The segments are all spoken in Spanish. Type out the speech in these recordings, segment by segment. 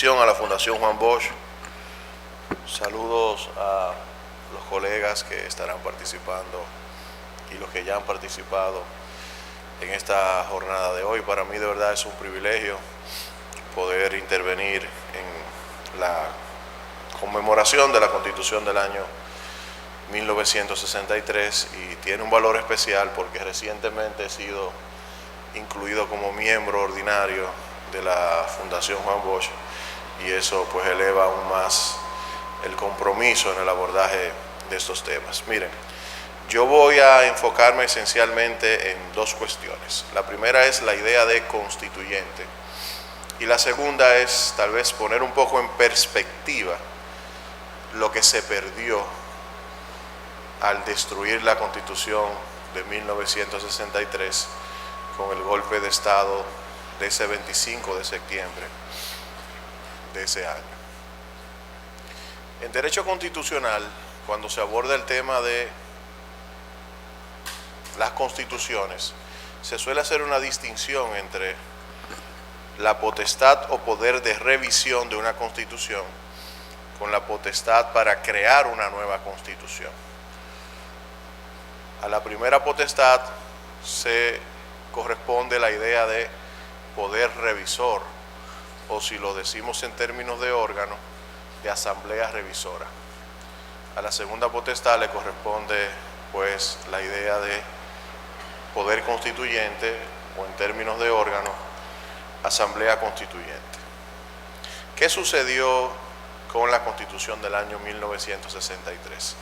atención a la Fundación Juan Bosch. Saludos a los colegas que estarán participando y los que ya han participado en esta jornada de hoy. Para mí de verdad es un privilegio poder intervenir en la conmemoración de la Constitución del año 1963 y tiene un valor especial porque recientemente he sido incluido como miembro ordinario de la Fundación Juan Bosch y eso pues eleva aún más el compromiso en el abordaje de estos temas. Miren, yo voy a enfocarme esencialmente en dos cuestiones. La primera es la idea de constituyente y la segunda es tal vez poner un poco en perspectiva lo que se perdió al destruir la Constitución de 1963 con el golpe de Estado de ese 25 de septiembre de ese año. En derecho constitucional, cuando se aborda el tema de las constituciones, se suele hacer una distinción entre la potestad o poder de revisión de una constitución con la potestad para crear una nueva constitución. A la primera potestad se corresponde la idea de poder revisor, o si lo decimos en términos de órgano, de asamblea revisora. A la segunda potestad le corresponde pues la idea de poder constituyente, o en términos de órgano, asamblea constituyente. ¿Qué sucedió con la Constitución del año 1963?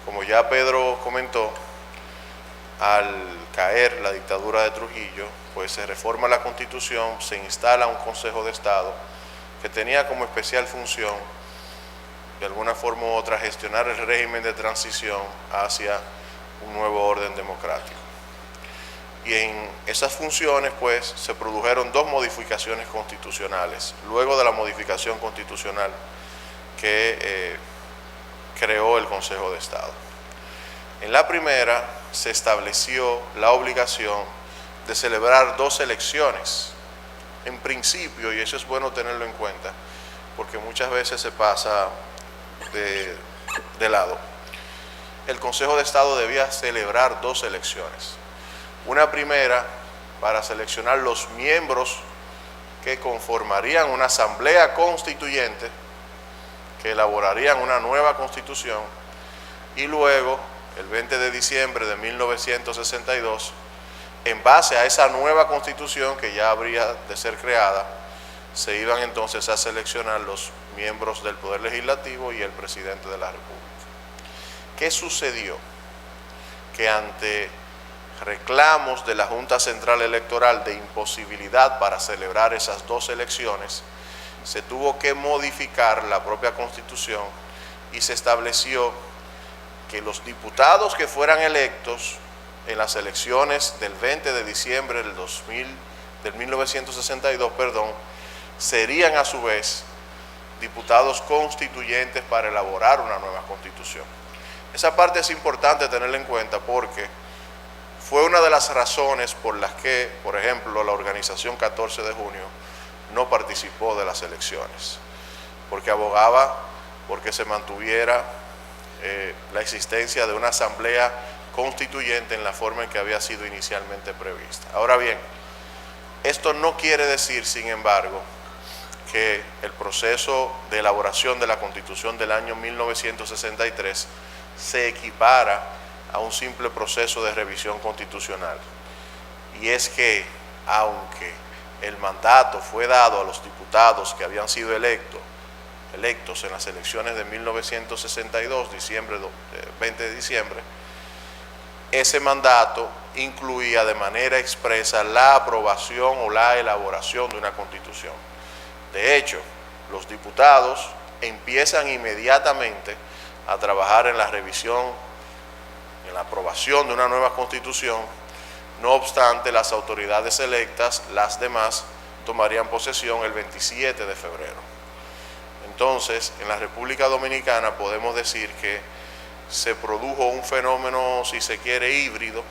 Como ya Pedro comentó, al caer la dictadura de Trujillo, pues se reforma la Constitución, se instala un Consejo de Estado que tenía como especial función, de alguna forma u otra, gestionar el régimen de transición hacia un nuevo orden democrático. Y en esas funciones, pues, se produjeron dos modificaciones constitucionales, luego de la modificación constitucional que creó el Consejo de Estado. En la primera se estableció la obligación de celebrar dos elecciones, en principio, y eso es bueno tenerlo en cuenta, porque muchas veces se pasa de lado. El Consejo de Estado debía celebrar dos elecciones. Una primera para seleccionar los miembros que conformarían una asamblea constituyente, que elaborarían una nueva constitución, y luego, el 20 de diciembre de 1962, en base a esa nueva constitución que ya habría de ser creada, se iban entonces a seleccionar los miembros del Poder Legislativo y el presidente de la República. ¿Qué sucedió? Que ante reclamos de la Junta Central Electoral de imposibilidad para celebrar esas dos elecciones, se tuvo que modificar la propia Constitución y se estableció que los diputados que fueran electos en las elecciones del 20 de diciembre del 1962, serían a su vez diputados constituyentes para elaborar una nueva constitución. Esa parte es importante tenerla en cuenta porque fue una de las razones por las que, por ejemplo, la organización 14 de junio no participó de las elecciones, porque abogaba porque se mantuviera la existencia de una asamblea constituyente en la forma en que había sido inicialmente prevista. Ahora bien, esto no quiere decir, sin embargo, que el proceso de elaboración de la Constitución del año 1963 se equipara a un simple proceso de revisión constitucional. Y es que, aunque el mandato fue dado a los diputados que habían sido electos en las elecciones de 1962, 20 de diciembre, ese mandato incluía de manera expresa la aprobación o la elaboración de una constitución. De hecho, los diputados empiezan inmediatamente a trabajar en la revisión, en la aprobación de una nueva constitución. No obstante, las autoridades electas, las demás, tomarían posesión el 27 de febrero. Entonces, en la República Dominicana podemos decir que se produjo un fenómeno, si se quiere, híbrido,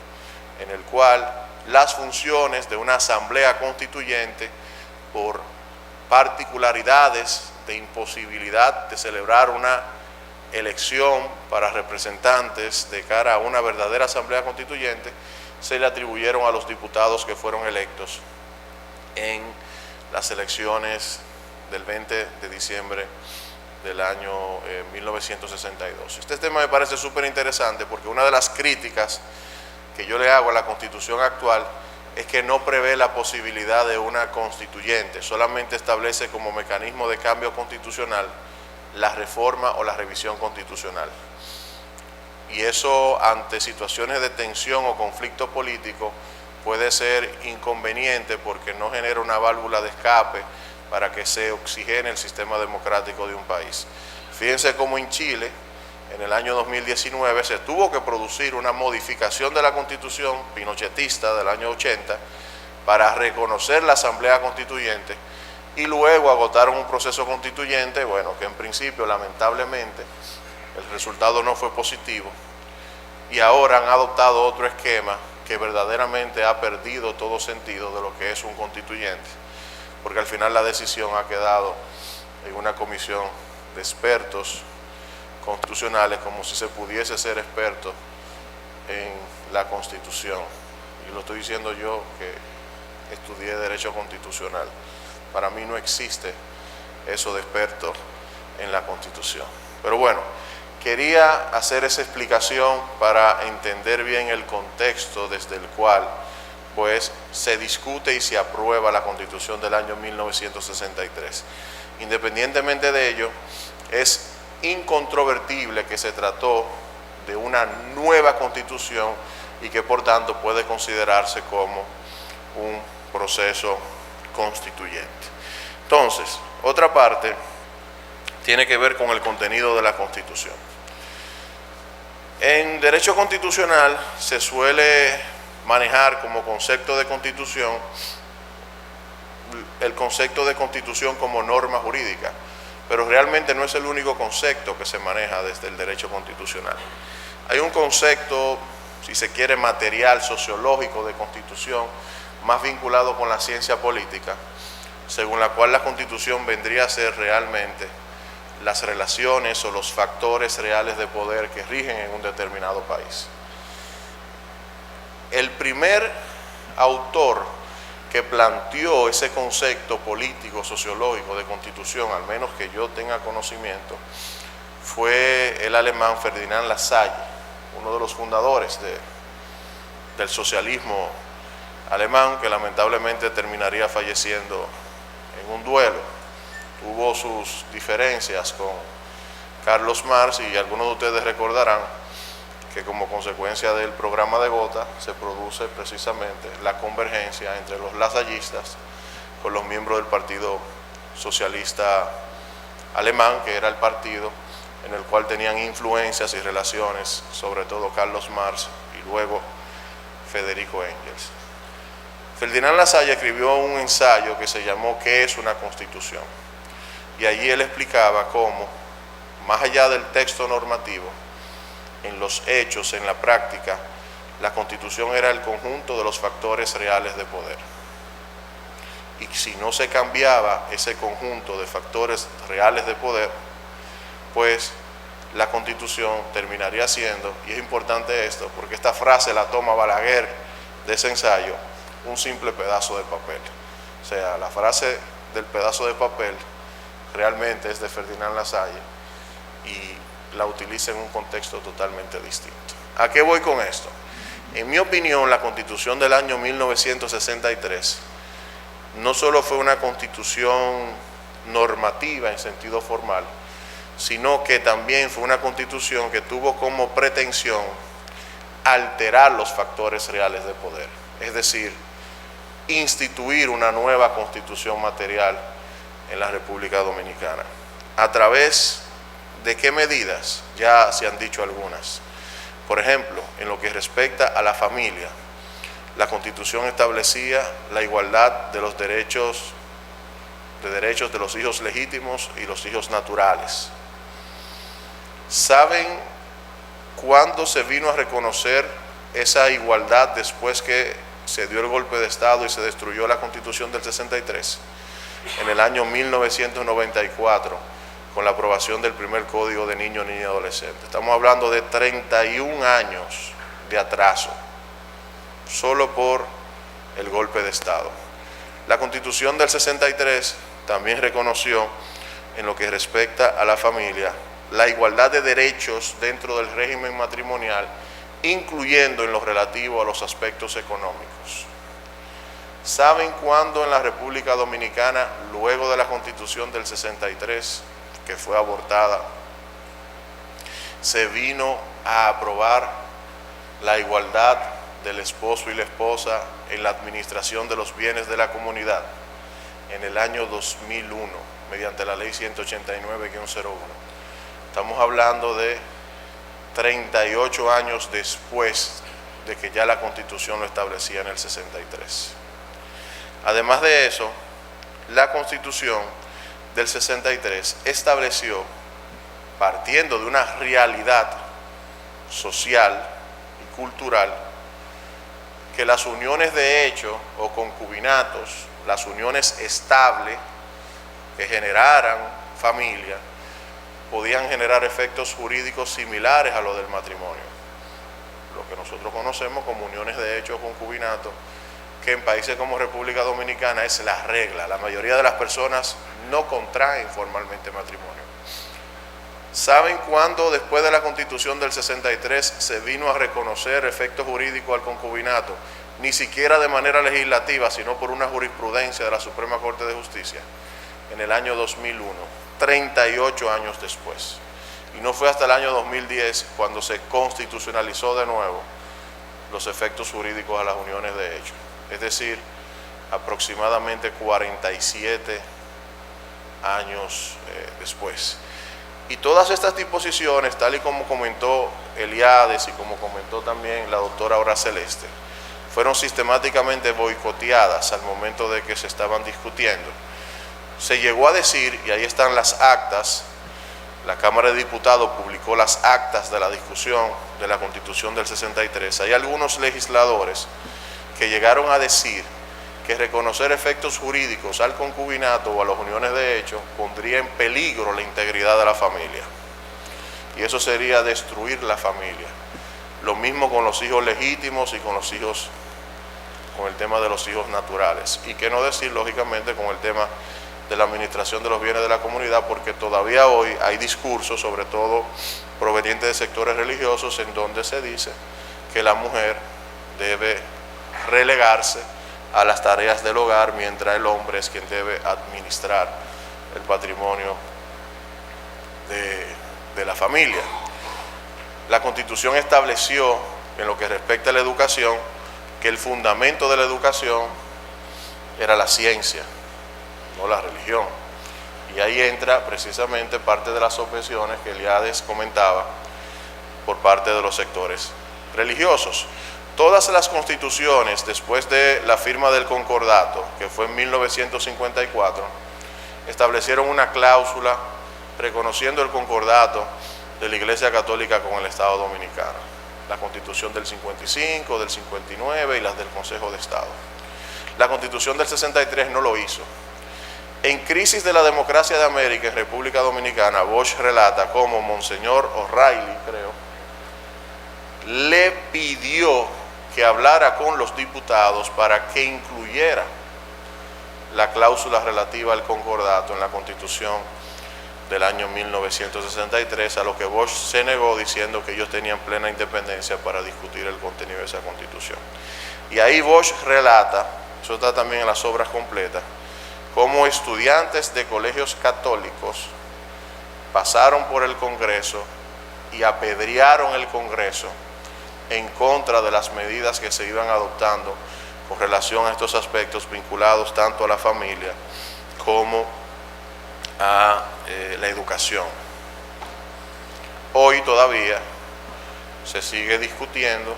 en el cual las funciones de una asamblea constituyente, por particularidades de imposibilidad de celebrar una elección para representantes de cara a una verdadera asamblea constituyente se le atribuyeron a los diputados que fueron electos en las elecciones del 20 de diciembre del año 1962. Este tema me parece súper interesante porque una de las críticas que yo le hago a la Constitución actual es que no prevé la posibilidad de una constituyente, solamente establece como mecanismo de cambio constitucional la reforma o la revisión constitucional. Y eso, ante situaciones de tensión o conflicto político, puede ser inconveniente porque no genera una válvula de escape para que se oxigene el sistema democrático de un país. Fíjense cómo en Chile, en el año 2019, se tuvo que producir una modificación de la Constitución pinochetista del año 80 para reconocer la Asamblea Constituyente y luego agotaron un proceso constituyente, bueno, que en principio, lamentablemente, el resultado no fue positivo y ahora han adoptado otro esquema que verdaderamente ha perdido todo sentido de lo que es un constituyente, porque al final la decisión ha quedado en una comisión de expertos constitucionales, como si se pudiese ser experto en la Constitución. Y lo estoy diciendo yo, que estudié Derecho Constitucional. Para mí no existe eso de experto en la Constitución. Pero bueno, quería hacer esa explicación para entender bien el contexto desde el cual pues se discute y se aprueba la Constitución del año 1963. Independientemente de ello, es incontrovertible que se trató de una nueva Constitución y que por tanto puede considerarse como un proceso constituyente. Entonces, otra parte tiene que ver con el contenido de la Constitución. En derecho constitucional se suele manejar como concepto de constitución el concepto de constitución como norma jurídica, pero realmente no es el único concepto que se maneja desde el derecho constitucional. Hay un concepto, si se quiere, material, sociológico de constitución, más vinculado con la ciencia política, según la cual la Constitución vendría a ser realmente las relaciones o los factores reales de poder que rigen en un determinado país. El primer autor que planteó ese concepto político, sociológico de Constitución, al menos que yo tenga conocimiento, fue el alemán Ferdinand Lassalle, uno de los fundadores del socialismo alemán, que lamentablemente terminaría falleciendo en un duelo. Tuvo sus diferencias con Carlos Marx y algunos de ustedes recordarán que como consecuencia del programa de Gotha se produce precisamente la convergencia entre los lasallistas con los miembros del Partido Socialista Alemán, que era el partido en el cual tenían influencias y relaciones, sobre todo Carlos Marx y luego Federico Engels. Ferdinand Lassalle escribió un ensayo que se llamó ¿Qué es una Constitución? Y allí él explicaba cómo, más allá del texto normativo, en los hechos, en la práctica, la Constitución era el conjunto de los factores reales de poder. Y si no se cambiaba ese conjunto de factores reales de poder, pues la Constitución terminaría siendo, y es importante esto, porque esta frase la toma Balaguer de ese ensayo, un simple pedazo de papel. O sea, la frase del pedazo de papel realmente es de Ferdinand Lassalle y la utiliza en un contexto totalmente distinto. ¿A qué voy con esto? En mi opinión, la Constitución del año 1963 no solo fue una constitución normativa en sentido formal, sino que también fue una constitución que tuvo como pretensión alterar los factores reales de poder, es decir, instituir una nueva constitución material en la República Dominicana. ¿A través de qué medidas? Ya se han dicho algunas. Por ejemplo, en lo que respecta a la familia, la Constitución establecía la igualdad de los derechos de los hijos legítimos y los hijos naturales. ¿Saben cuándo se vino a reconocer esa igualdad después que se dio el golpe de Estado y se destruyó la Constitución del 63? en el año 1994 con la aprobación del primer Código de Niño, Niña y Adolescente. Estamos hablando de 31 años de atraso, solo por el golpe de Estado. La Constitución del 63 también reconoció, en lo que respecta a la familia, la igualdad de derechos dentro del régimen matrimonial, incluyendo en lo relativo a los aspectos económicos. ¿Saben cuándo en la República Dominicana, luego de la Constitución del 63, que fue abortada, se vino a aprobar la igualdad del esposo y la esposa en la administración de los bienes de la comunidad? En el año 2001, mediante la ley 189-01. Estamos hablando de 38 años después de que ya la Constitución lo establecía en el 63. Además de eso, la Constitución del 63 estableció, partiendo de una realidad social y cultural, que las uniones de hecho o concubinatos, las uniones estables que generaran familia, podían generar efectos jurídicos similares a los del matrimonio, lo que nosotros conocemos como uniones de hecho o concubinato, que en países como República Dominicana es la regla. La mayoría de las personas no contraen formalmente matrimonio. ¿Saben cuándo, después de la Constitución del 63, se vino a reconocer efectos jurídicos al concubinato? Ni siquiera de manera legislativa, sino por una jurisprudencia de la Suprema Corte de Justicia, en el año 2001, 38 años después. Y no fue hasta el año 2010 cuando se constitucionalizó de nuevo los efectos jurídicos a las uniones de hecho. Es decir, aproximadamente 47 años después. Y todas estas disposiciones, tal y como comentó Eliades y como comentó también la doctora Aura Celeste, fueron sistemáticamente boicoteadas al momento de que se estaban discutiendo. Se llegó a decir, y ahí están las actas, la Cámara de Diputados publicó las actas de la discusión de la Constitución del 63. Hay algunos legisladores que llegaron a decir que reconocer efectos jurídicos al concubinato o a las uniones de hecho pondría en peligro la integridad de la familia. Y eso sería destruir la familia. Lo mismo con los hijos legítimos y con los hijos, con el tema de los hijos naturales. Y qué no decir, lógicamente, con el tema de la administración de los bienes de la comunidad, porque todavía hoy hay discursos, sobre todo provenientes de sectores religiosos, en donde se dice que la mujer debe relegarse a las tareas del hogar, mientras el hombre es quien debe administrar el patrimonio de la familia. La Constitución estableció, en lo que respecta a la educación, que el fundamento de la educación era la ciencia, no la religión. Y ahí entra precisamente parte de las objeciones que Eliades comentaba por parte de los sectores religiosos. Todas las constituciones, después de la firma del concordato, que fue en 1954, establecieron una cláusula reconociendo el concordato de la Iglesia Católica con el Estado Dominicano. La Constitución del 55, del 59 y las del Consejo de Estado. La Constitución del 63 no lo hizo. En Crisis de la Democracia de América en República Dominicana, Bosch relata cómo Monseñor O'Reilly, creo, le pidió que hablara con los diputados para que incluyera la cláusula relativa al concordato en la Constitución del año 1963, a lo que Bosch se negó diciendo que ellos tenían plena independencia para discutir el contenido de esa Constitución. Y ahí Bosch relata, eso está también en las obras completas, cómo estudiantes de colegios católicos pasaron por el Congreso y apedrearon el Congreso en contra de las medidas que se iban adoptando con relación a estos aspectos vinculados tanto a la familia como a la educación. Hoy todavía se sigue discutiendo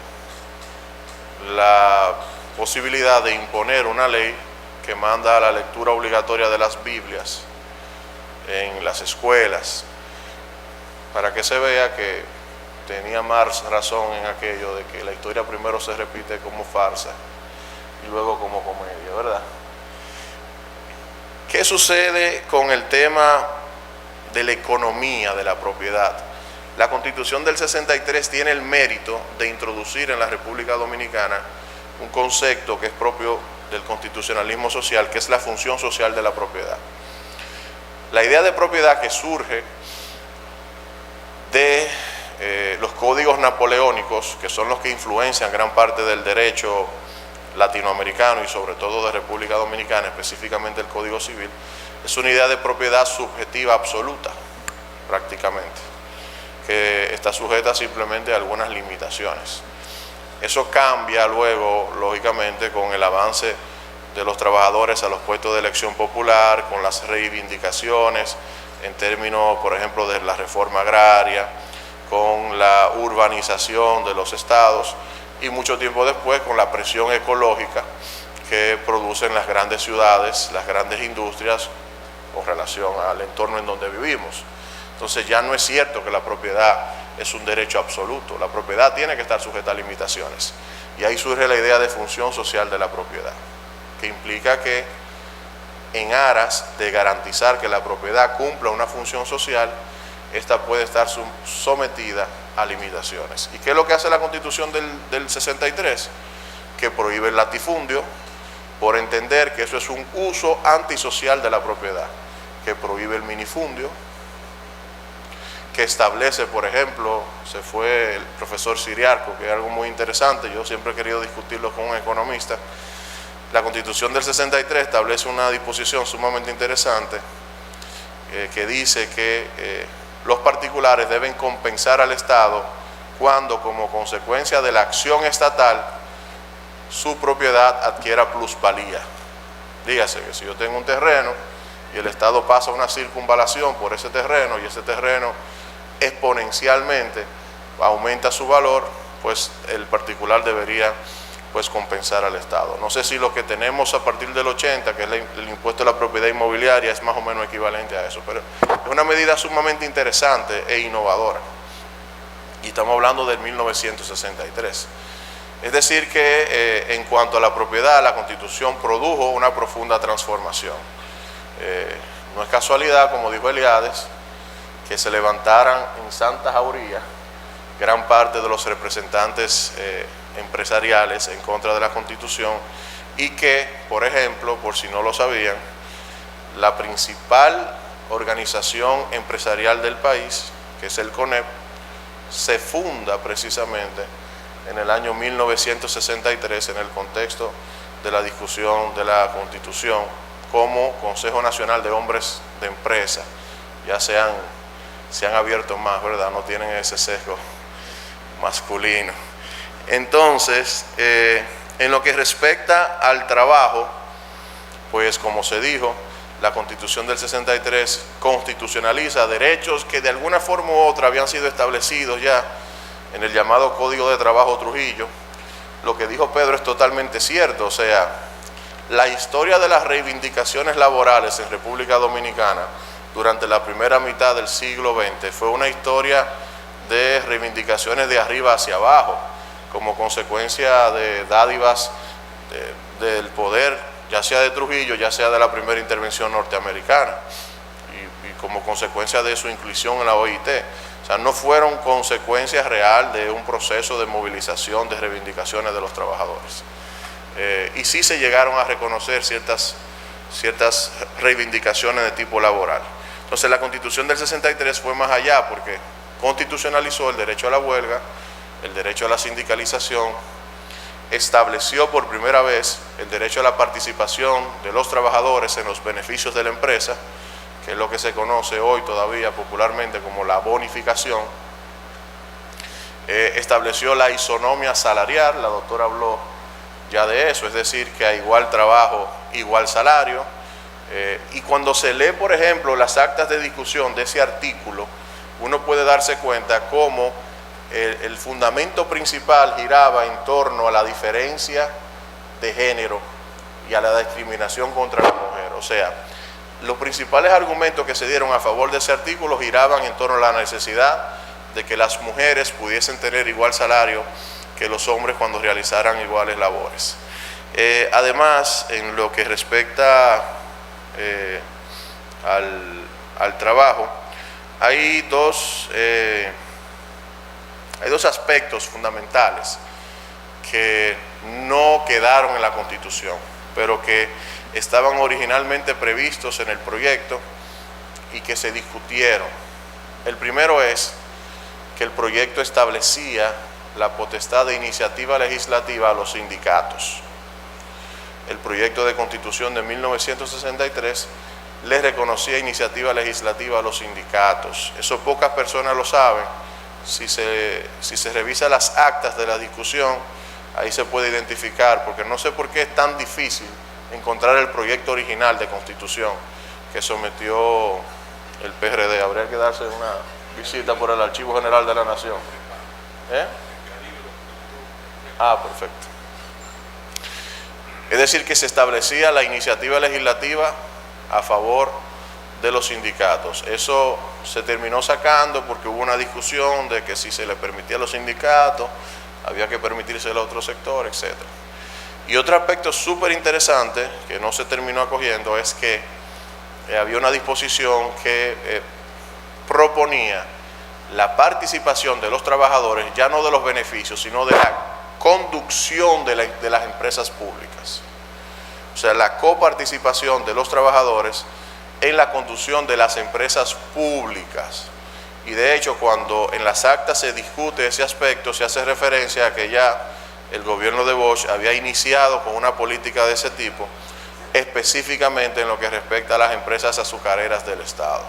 la posibilidad de imponer una ley que manda a la lectura obligatoria de las Biblias en las escuelas, para que se vea que tenía más razón en aquello de que la historia primero se repite como farsa y luego como comedia, ¿verdad? ¿Qué ¿Qué sucede con el tema de la economía de la propiedad? La Constitución del 63 tiene el mérito de introducir en la República Dominicana un concepto que es propio del constitucionalismo social, que es la función social de la propiedad. La idea de propiedad que surge de los códigos napoleónicos, que son los que influencian gran parte del derecho latinoamericano y sobre todo de República Dominicana, específicamente el Código Civil, es una idea de propiedad subjetiva absoluta, prácticamente, que está sujeta simplemente a algunas limitaciones. Eso cambia luego, lógicamente, con el avance de los trabajadores a los puestos de elección popular, con las reivindicaciones en términos, por ejemplo, de la reforma agraria, con la urbanización de los estados y mucho tiempo después con la presión ecológica que producen las grandes ciudades, las grandes industrias con relación al entorno en donde vivimos. Entonces ya no es cierto que la propiedad es un derecho absoluto, la propiedad tiene que estar sujeta a limitaciones. Y ahí surge la idea de función social de la propiedad, que implica que en aras de garantizar que la propiedad cumpla una función social, esta puede estar sometida a limitaciones. ¿Y qué es lo que hace la Constitución del 63? Que prohíbe el latifundio por entender que eso es un uso antisocial de la propiedad, que prohíbe el minifundio, que establece, por ejemplo, se fue el profesor Siriarco, que es algo muy interesante, yo siempre he querido discutirlo con un economista. La Constitución del 63 establece una disposición sumamente interesante que dice que los particulares deben compensar al Estado cuando, como consecuencia de la acción estatal, su propiedad adquiera plusvalía. Dígase que si yo tengo un terreno y el Estado pasa una circunvalación por ese terreno y ese terreno exponencialmente aumenta su valor, pues el particular debería compensar al Estado. No sé si lo que tenemos a partir del 80, que es el impuesto a la propiedad inmobiliaria, es más o menos equivalente a eso, pero es una medida sumamente interesante e innovadora. Y estamos hablando del 1963. Es decir que en cuanto a la propiedad, la Constitución produjo una profunda transformación. No es casualidad, como dijo Eliades, que se levantaran en Santa Jauría gran parte de los representantes empresariales en contra de la Constitución y que, por ejemplo, por si no lo sabían, la principal organización empresarial del país, que es el CONEP, se funda precisamente en el año 1963 en el contexto de la discusión de la Constitución como Consejo Nacional de Hombres de Empresa. Ya se han abierto más, ¿verdad? No tienen ese sesgo masculino. Entonces, en lo que respecta al trabajo, pues como se dijo, la Constitución del 63 constitucionaliza derechos que de alguna forma u otra habían sido establecidos ya en el llamado Código de Trabajo Trujillo. Lo que dijo Pedro es totalmente cierto, o sea, la historia de las reivindicaciones laborales en República Dominicana durante la primera mitad del siglo XX fue una historia de reivindicaciones de arriba hacia abajo, como consecuencia de dádivas del poder, ya sea de Trujillo, ya sea de la primera intervención norteamericana, y como consecuencia de su inclusión en la OIT. O sea, no fueron consecuencias reales de un proceso de movilización de reivindicaciones de los trabajadores. Y sí se llegaron a reconocer ciertas reivindicaciones de tipo laboral. Entonces la Constitución del 63 fue más allá porque constitucionalizó el derecho a la huelga, el derecho a la sindicalización, estableció por primera vez el derecho a la participación de los trabajadores en los beneficios de la empresa, que es lo que se conoce hoy todavía popularmente como la bonificación. Estableció la isonomia salarial, la doctora habló ya de eso, es decir, que a igual trabajo, igual salario. Y cuando se lee, por ejemplo, las actas de discusión de ese artículo, uno puede darse cuenta cómo el fundamento principal giraba en torno a la diferencia de género y a la discriminación contra la mujer. O sea, los principales argumentos que se dieron a favor de ese artículo giraban en torno a la necesidad de que las mujeres pudiesen tener igual salario que los hombres cuando realizaran iguales labores. Además, en lo que respecta al trabajo, hay dos aspectos fundamentales que no quedaron en la Constitución, pero que estaban originalmente previstos en el proyecto y que se discutieron. El primero es que el proyecto establecía la potestad de iniciativa legislativa a los sindicatos. El proyecto de Constitución de 1963 les reconocía iniciativa legislativa a los sindicatos. Eso pocas personas lo saben. Si se revisa las actas de la discusión, ahí se puede identificar, porque no sé por qué es tan difícil encontrar el proyecto original de Constitución que sometió el PRD. Habría que darse una visita por el Archivo General de la Nación. Perfecto. Es decir, que se establecía la iniciativa legislativa a favor de los sindicatos. Eso se terminó sacando porque hubo una discusión de que si se le permitía a los sindicatos, había que permitírselo a otro sector, etc. Y otro aspecto súper interesante que no se terminó acogiendo es que había una disposición que proponía la participación de los trabajadores, ya no de los beneficios, sino de la conducción de las empresas públicas. O sea, la coparticipación de los trabajadores en la conducción de las empresas públicas. Y de hecho, cuando en las actas se discute ese aspecto, se hace referencia a que ya el gobierno de Bosch había iniciado con una política de ese tipo, específicamente en lo que respecta a las empresas azucareras del Estado.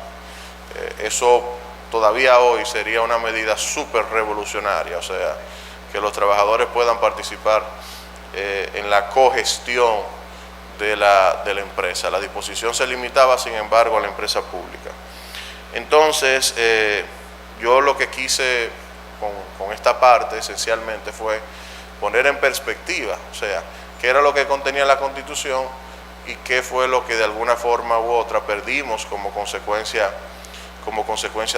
Eso todavía hoy sería una medida súper revolucionaria, o sea, que los trabajadores puedan participar en la cogestión de la empresa. La disposición se limitaba, sin embargo, a la empresa pública. Entonces, yo lo que quise con esta parte esencialmente fue poner en perspectiva, o sea, qué era lo que contenía la Constitución y qué fue lo que de alguna forma u otra perdimos como consecuencia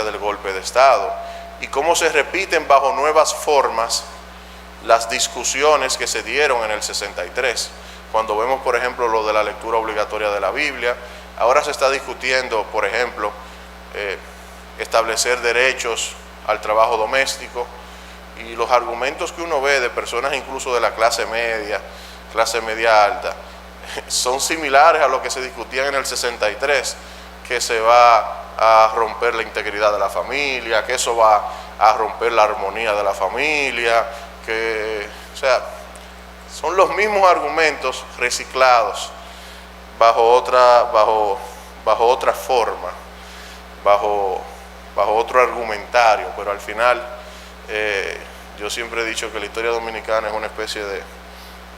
del golpe de Estado, y cómo se repiten bajo nuevas formas las discusiones que se dieron en el 63. Cuando vemos, por ejemplo, lo de la lectura obligatoria de la Biblia, ahora se está discutiendo, por ejemplo, establecer derechos al trabajo doméstico, y los argumentos que uno ve de personas incluso de la clase media alta, son similares a lo que se discutía en el 63, que se va a romper la integridad de la familia, que eso va a romper la armonía de la familia, o sea, son los mismos argumentos reciclados bajo otra forma, bajo otro argumentario, pero al final yo siempre he dicho que la historia dominicana es una especie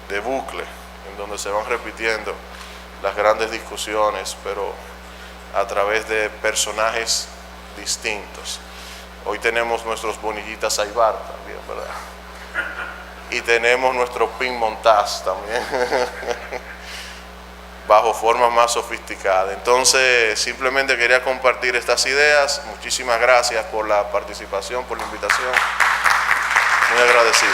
de bucle en donde se van repitiendo las grandes discusiones, pero a través de personajes distintos. Hoy tenemos nuestros Bonillitas Aybar también, ¿verdad? Y tenemos nuestro Pin Montaz también, bajo formas más sofisticadas. Entonces, simplemente quería compartir estas ideas. Muchísimas gracias por la participación, por la invitación. Muy agradecido.